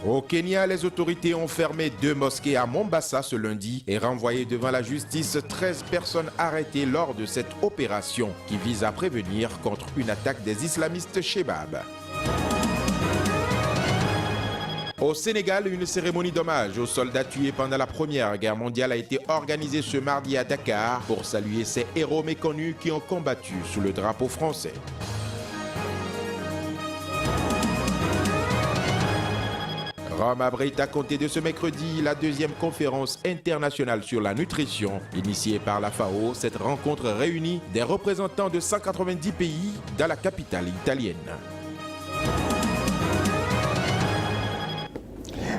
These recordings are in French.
Au Kenya, les autorités ont fermé 2 mosquées à Mombasa ce lundi et renvoyé devant la justice 13 personnes arrêtées lors de cette opération qui vise à prévenir contre une attaque des islamistes Shebab. Au Sénégal, une cérémonie d'hommage aux soldats tués pendant la Première Guerre mondiale a été organisée ce mardi à Dakar pour saluer ces héros méconnus qui ont combattu sous le drapeau français. Rome abrite à compter de ce mercredi la 2e conférence internationale sur la nutrition. Initiée par la FAO, cette rencontre réunit des représentants de 190 pays dans la capitale italienne.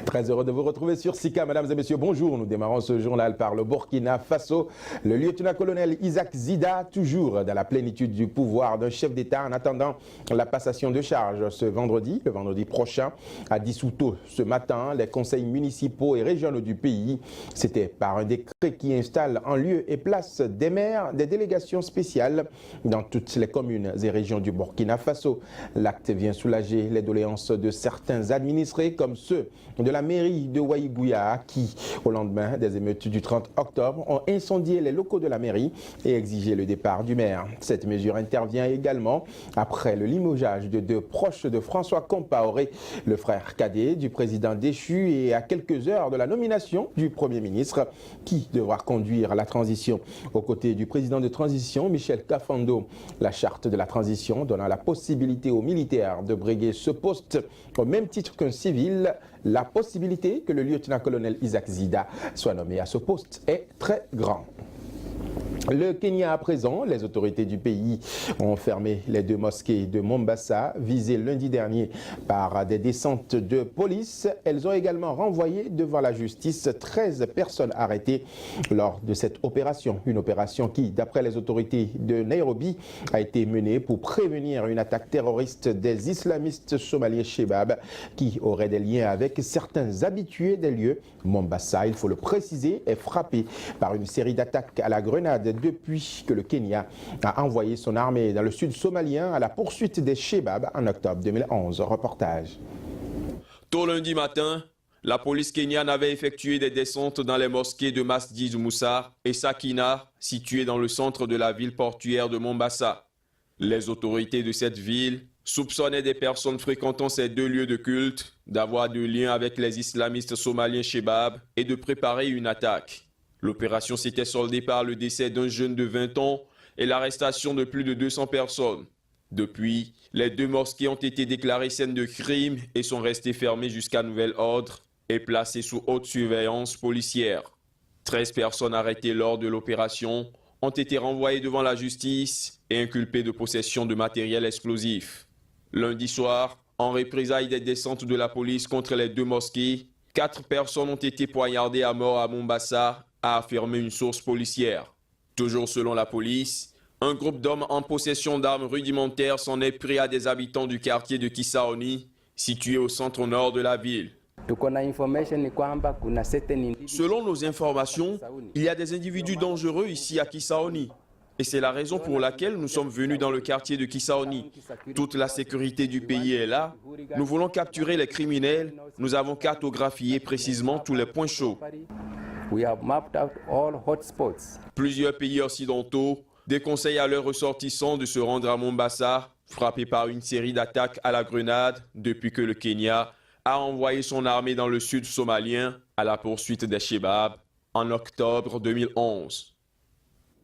Très heureux de vous retrouver sur SICA. Mesdames et messieurs, bonjour. Nous démarrons ce journal par le Burkina Faso. Le lieutenant-colonel Isaac Zida, toujours dans la plénitude du pouvoir d'un chef d'État en attendant la passation de charge ce vendredi, le vendredi prochain, a dissous tôt ce matin les conseils municipaux et régionaux du pays. C'était par un décret qui installe en lieu et place des maires des délégations spéciales dans toutes les communes et régions du Burkina Faso. L'acte vient soulager les doléances de certains administrés comme ceux de la mairie de Waïgouya qui, au lendemain des émeutes du 30 octobre, ont incendié les locaux de la mairie et exigé le départ du maire. Cette mesure intervient également après le limogeage de 2 proches de François Compaoré, le frère cadet du président déchu, et à quelques heures de la nomination du Premier ministre qui devra conduire la transition. Aux côtés du président de transition, Michel Kafando, la charte de la transition donnant la possibilité aux militaires de briguer ce poste au même titre qu'un civil. La possibilité que le lieutenant-colonel Isaac Zida soit nommé à ce poste est très grande. Le Kenya à présent, les autorités du pays ont fermé les 2 mosquées de Mombasa, visées lundi dernier par des descentes de police. Elles ont également renvoyé devant la justice 13 personnes arrêtées lors de cette opération. Une opération qui, d'après les autorités de Nairobi, a été menée pour prévenir une attaque terroriste des islamistes somaliens Shebab qui auraient des liens avec certains habitués des lieux. Mombasa, il faut le préciser, est frappé par une série d'attaques à la grenade depuis que le Kenya a envoyé son armée dans le sud somalien à la poursuite des Shebab en octobre 2011. Reportage. Tôt lundi matin, la police kenyane avait effectué des descentes dans les mosquées de Masjid Moussa et Sakina, situées dans le centre de la ville portuaire de Mombasa. Les autorités de cette ville soupçonnaient des personnes fréquentant ces 2 lieux de culte d'avoir de liens avec les islamistes somaliens Shebab et de préparer une attaque. L'opération s'était soldée par le décès d'un jeune de 20 ans et l'arrestation de plus de 200 personnes. Depuis, les 2 mosquées ont été déclarées scènes de crime et sont restées fermées jusqu'à nouvel ordre et placées sous haute surveillance policière. 13 personnes arrêtées lors de l'opération ont été renvoyées devant la justice et inculpées de possession de matériel explosif. Lundi soir, en représailles des descentes de la police contre les 2 mosquées, 4 personnes ont été poignardées à mort à Mombasa, a affirmé une source policière. Toujours selon la police, un groupe d'hommes en possession d'armes rudimentaires s'en est pris à des habitants du quartier de Kisaoni, situé au centre-nord de la ville. Selon nos informations, il y a des individus dangereux ici à Kisaoni. Et c'est la raison pour laquelle nous sommes venus dans le quartier de Kisaoni. Toute la sécurité du pays est là. Nous voulons capturer les criminels. Nous avons cartographié précisément tous les points chauds. Plusieurs pays occidentaux déconseillent à leurs ressortissants de se rendre à Mombasa, frappé par une série d'attaques à la grenade depuis que le Kenya a envoyé son armée dans le sud somalien à la poursuite des Shebab en octobre 2011.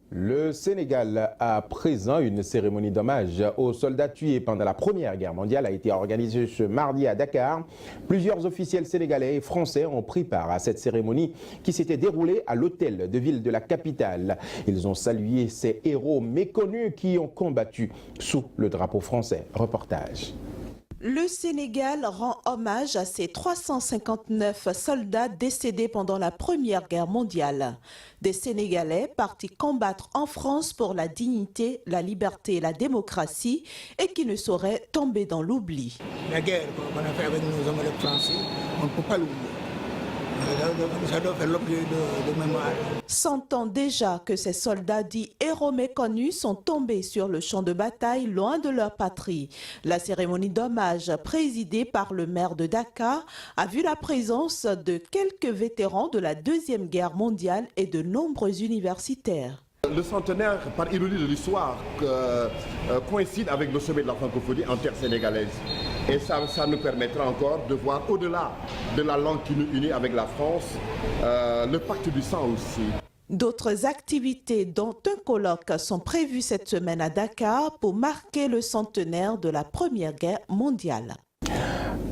Le Sénégal, à présent, une cérémonie d'hommage aux soldats tués pendant la Première Guerre mondiale a été organisée ce mardi à Dakar. Plusieurs officiels sénégalais et français ont pris part à cette cérémonie qui s'était déroulée à l'hôtel de ville de la capitale. Ils ont salué ces héros méconnus qui ont combattu sous le drapeau français. Reportage. Le Sénégal rend hommage à ses 359 soldats décédés pendant la Première Guerre mondiale. Des Sénégalais partis combattre en France pour la dignité, la liberté et la démocratie et qui ne sauraient tomber dans l'oubli. La guerre qu'on a fait avec nos homologues français, on ne peut pas l'oublier. Ça doit faire l'objet de mémoire. 100 ans déjà que ces soldats dits héros méconnus sont tombés sur le champ de bataille loin de leur patrie. La cérémonie d'hommage présidée par le maire de Dakar a vu la présence de quelques vétérans de la Deuxième Guerre mondiale et de nombreux universitaires. Le centenaire, par ironie de l'histoire, coïncide avec le sommet de la francophonie en terre sénégalaise. Et ça nous permettra encore de voir au-delà de la langue qui nous unit avec la France, le pacte du sang aussi. D'autres activités, dont un colloque, sont prévues cette semaine à Dakar pour marquer le centenaire de la Première Guerre mondiale.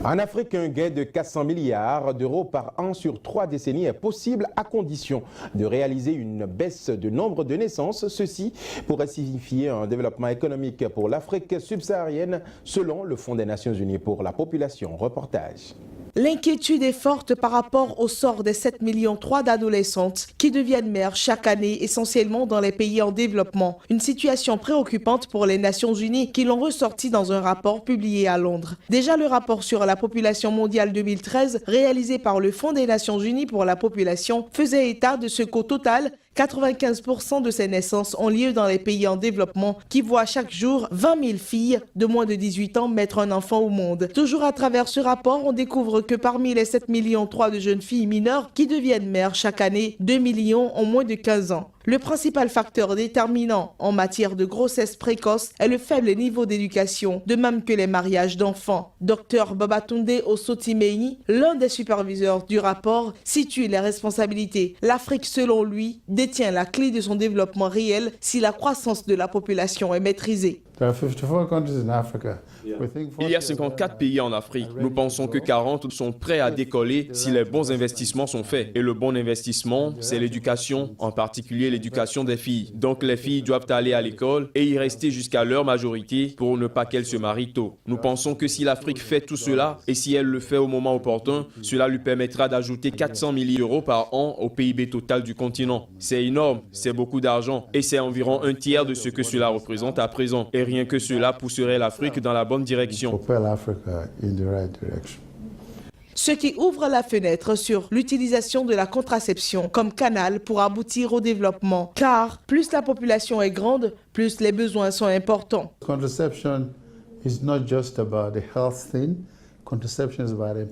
En Afrique, un gain de 400 milliards d'euros par an sur 3 décennies est possible à condition de réaliser une baisse de nombre de naissances. Ceci pourrait signifier un développement économique pour l'Afrique subsaharienne selon le Fonds des Nations Unies pour la population. Reportage. L'inquiétude est forte par rapport au sort des 7,3 millions d'adolescentes qui deviennent mères chaque année, essentiellement dans les pays en développement. Une situation préoccupante pour les Nations Unies qui l'ont ressorti dans un rapport publié à Londres. Déjà, le rapport sur la population mondiale 2013, réalisé par le Fonds des Nations Unies pour la population, faisait état de ce qu'au total, 95% de ces naissances ont lieu dans les pays en développement qui voient chaque jour 20 000 filles de moins de 18 ans mettre un enfant au monde. Toujours à travers ce rapport, on découvre que parmi les 7,3 millions de jeunes filles mineures qui deviennent mères chaque année, 2 millions ont moins de 15 ans. Le principal facteur déterminant en matière de grossesse précoce est le faible niveau d'éducation, de même que les mariages d'enfants. Dr Babatunde Osotimeyi, l'un des superviseurs du rapport, situe les responsabilités. L'Afrique, selon lui, détient la clé de son développement réel si la croissance de la population est maîtrisée. Il y a 54 pays en Afrique. Nous pensons que 40 sont prêts à décoller si les bons investissements sont faits. Et le bon investissement, c'est l'éducation, en particulier l'éducation des filles. Donc les filles doivent aller à l'école et y rester jusqu'à leur majorité pour ne pas qu'elles se marient tôt. Nous pensons que si l'Afrique fait tout cela et si elle le fait au moment opportun, cela lui permettra d'ajouter 400 millions d'euros par an au PIB total du continent. C'est énorme, c'est beaucoup d'argent et c'est environ un tiers de ce que cela représente à présent. Et rien que cela pousserait l'Afrique dans la bonne direction. Ce qui ouvre la fenêtre sur l'utilisation de la contraception comme canal pour aboutir au développement. Car plus la population est grande, plus les besoins sont importants.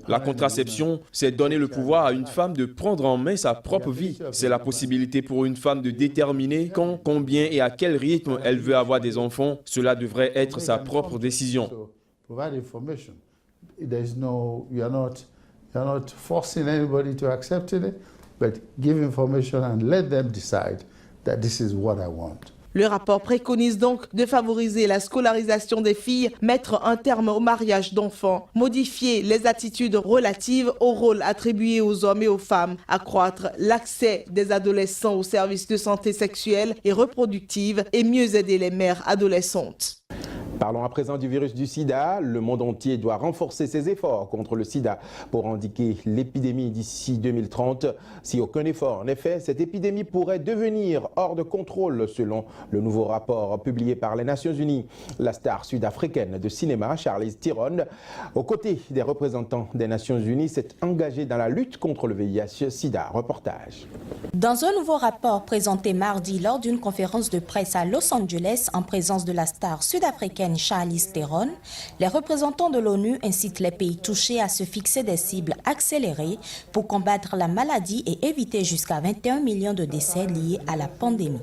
La contraception, c'est donner le pouvoir à une femme de prendre en main sa propre vie. C'est la possibilité pour une femme de déterminer quand, combien et à quel rythme elle veut avoir des enfants. Cela devrait être sa propre décision. You're not forcing anybody to accept it, but give information and let them decide that this is what I want. Le rapport préconise donc de favoriser la scolarisation des filles, mettre un terme au mariage d'enfants, modifier les attitudes relatives au rôle attribué aux hommes et aux femmes, accroître l'accès des adolescents aux services de santé sexuelle et reproductive et mieux aider les mères adolescentes. Parlons à présent du virus du sida. Le monde entier doit renforcer ses efforts contre le sida pour endiguer l'épidémie d'ici 2030. Si aucun effort n'est fait, cette épidémie pourrait devenir hors de contrôle selon le nouveau rapport publié par les Nations Unies. La star sud-africaine de cinéma, Charlize Theron, aux côtés des représentants des Nations Unies, s'est engagée dans la lutte contre le VIH-Sida. Reportage. Dans un nouveau rapport présenté mardi lors d'une conférence de presse à Los Angeles en présence de la star sud-africaine Charlize Theron, les représentants de l'ONU incitent les pays touchés à se fixer des cibles accélérées pour combattre la maladie et éviter jusqu'à 21 millions de décès liés à la pandémie.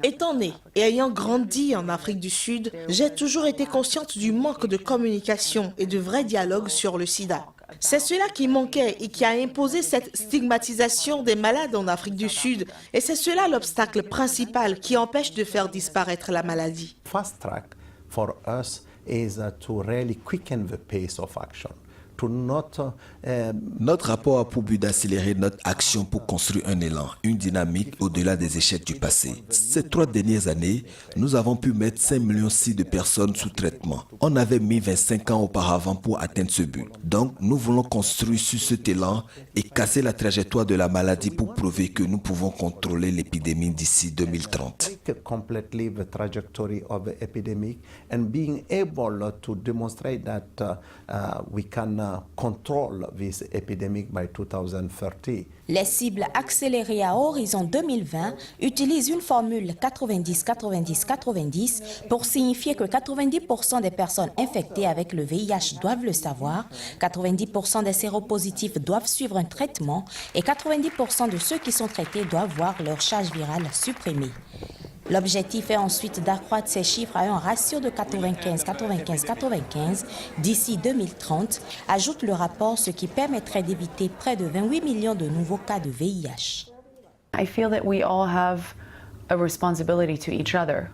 Étant née et ayant grandi en Afrique du Sud, j'ai toujours été consciente du manque de communication et de vrai dialogue sur le sida. C'est cela qui manquait et qui a imposé cette stigmatisation des malades en Afrique du Sud. Et c'est cela l'obstacle principal qui empêche de faire disparaître la maladie. Fast track for us is to really quicken the pace of action, Notre rapport a pour but d'accélérer notre action pour construire un élan, une dynamique au-delà des échecs du passé. Ces 3 dernières années, nous avons pu mettre 5,6 millions de personnes sous traitement. On avait mis 25 ans auparavant pour atteindre ce but. Donc, nous voulons construire sur cet élan et casser la trajectoire de la maladie pour prouver que nous pouvons contrôler l'épidémie d'ici 2030. Les cibles accélérées à horizon 2020 utilisent une formule 90-90-90 pour signifier que 90% des personnes infectées avec le VIH doivent le savoir, 90% des séropositifs doivent suivre un traitement et 90% de ceux qui sont traités doivent voir leur charge virale supprimée. L'objectif est ensuite d'accroître ces chiffres à un ratio de 95-95-95 d'ici 2030, ajoute le rapport, ce qui permettrait d'éviter près de 28 millions de nouveaux cas de VIH. I feel that we all have a responsibility to each other.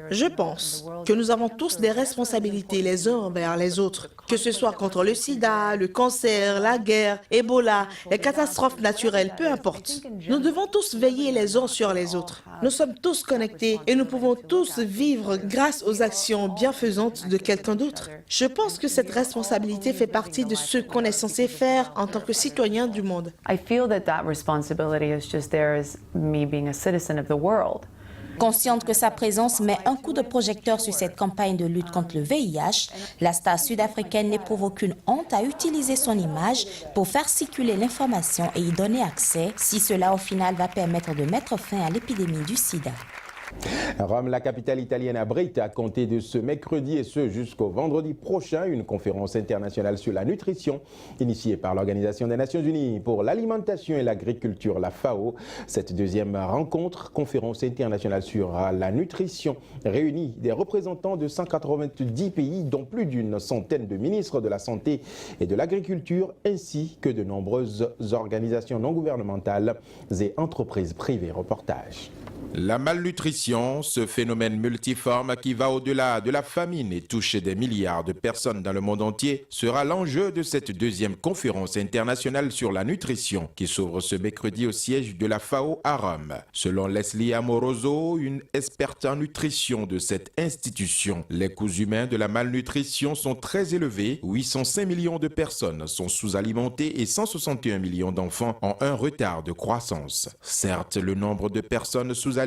Je pense que nous avons tous des responsabilités les uns envers les autres, que ce soit contre le sida, le cancer, la guerre, Ebola, les catastrophes naturelles, peu importe. Nous devons tous veiller les uns sur les autres. Nous sommes tous connectés et nous pouvons tous vivre grâce aux actions bienfaisantes de quelqu'un d'autre. Je pense que cette responsabilité fait partie de ce qu'on est censé faire en tant que citoyen du monde. I feel that responsibility is just there as me being a citizen of the world. Consciente que sa présence met un coup de projecteur sur cette campagne de lutte contre le VIH, la star sud-africaine n'éprouve aucune honte à utiliser son image pour faire circuler l'information et y donner accès, si cela au final va permettre de mettre fin à l'épidémie du sida. Rome, la capitale italienne, abrite à compter de ce mercredi et ce jusqu'au vendredi prochain une conférence internationale sur la nutrition initiée par l'Organisation des Nations Unies pour l'alimentation et l'agriculture, la FAO. Cette deuxième rencontre, conférence internationale sur la nutrition, réunit des représentants de 190 pays, dont plus d'une centaine de ministres de la Santé et de l'Agriculture, ainsi que de nombreuses organisations non gouvernementales et entreprises privées. Reportage. La malnutrition, ce phénomène multiforme qui va au-delà de la famine et touche des milliards de personnes dans le monde entier, sera l'enjeu de cette deuxième conférence internationale sur la nutrition qui s'ouvre ce mercredi au siège de la FAO à Rome. Selon Leslie Amoroso, une experte en nutrition de cette institution, les coûts humains de la malnutrition sont très élevés. 805 millions de personnes sont sous-alimentées et 161 millions d'enfants ont un retard de croissance. Certes, le nombre de personnes sous-alimentées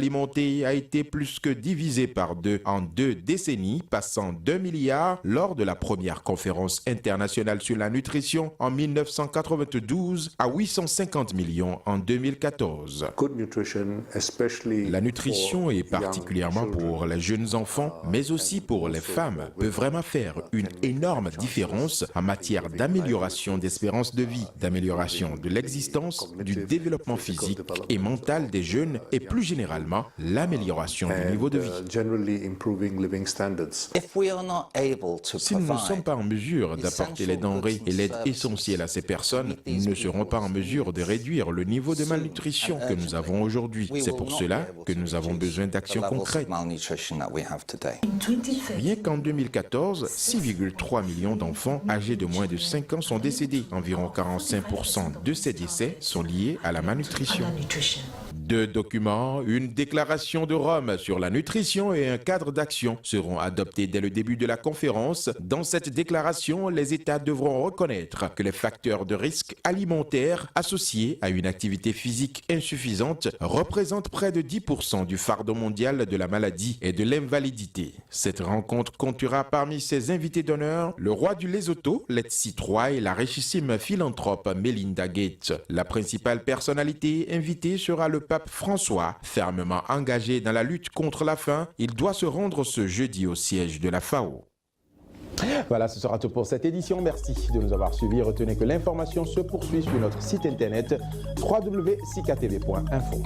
a été plus que divisé par 2 en 2 décennies, passant d'1 milliard lors de la première conférence internationale sur la nutrition en 1992 à 850 millions en 2014. La nutrition, et particulièrement pour les jeunes enfants, mais aussi pour les femmes, peut vraiment faire une énorme différence en matière d'amélioration d'espérance de vie, d'amélioration de l'existence, du développement physique et mental des jeunes et plus généralement l'amélioration du niveau de vie. Si nous ne sommes pas en mesure d'apporter les denrées et l'aide essentielle à ces personnes, nous ne serons pas en mesure de réduire le niveau de malnutrition que nous avons aujourd'hui. C'est pour cela que nous avons besoin d'actions concrètes. Rien qu'en 2014, 6,3 millions d'enfants âgés de moins de 5 ans sont décédés. Environ 45% de ces décès sont liés à la malnutrition. 2 documents, une déclaration de Rome sur la nutrition et un cadre d'action seront adoptés dès le début de la conférence. Dans cette déclaration, les États devront reconnaître que les facteurs de risque alimentaire associés à une activité physique insuffisante représentent près de 10% du fardeau mondial de la maladie et de l'invalidité. Cette rencontre comptera parmi ses invités d'honneur le roi du Lesotho, Letsi III, et la richissime philanthrope Melinda Gates. La principale personnalité invitée sera le pape François, fermement engagé dans la lutte contre la faim. Il doit se rendre ce jeudi au siège de la FAO. Voilà, ce sera tout pour cette édition. Merci de nous avoir suivis. Retenez que l'information se poursuit sur notre site internet www.sikatv.info.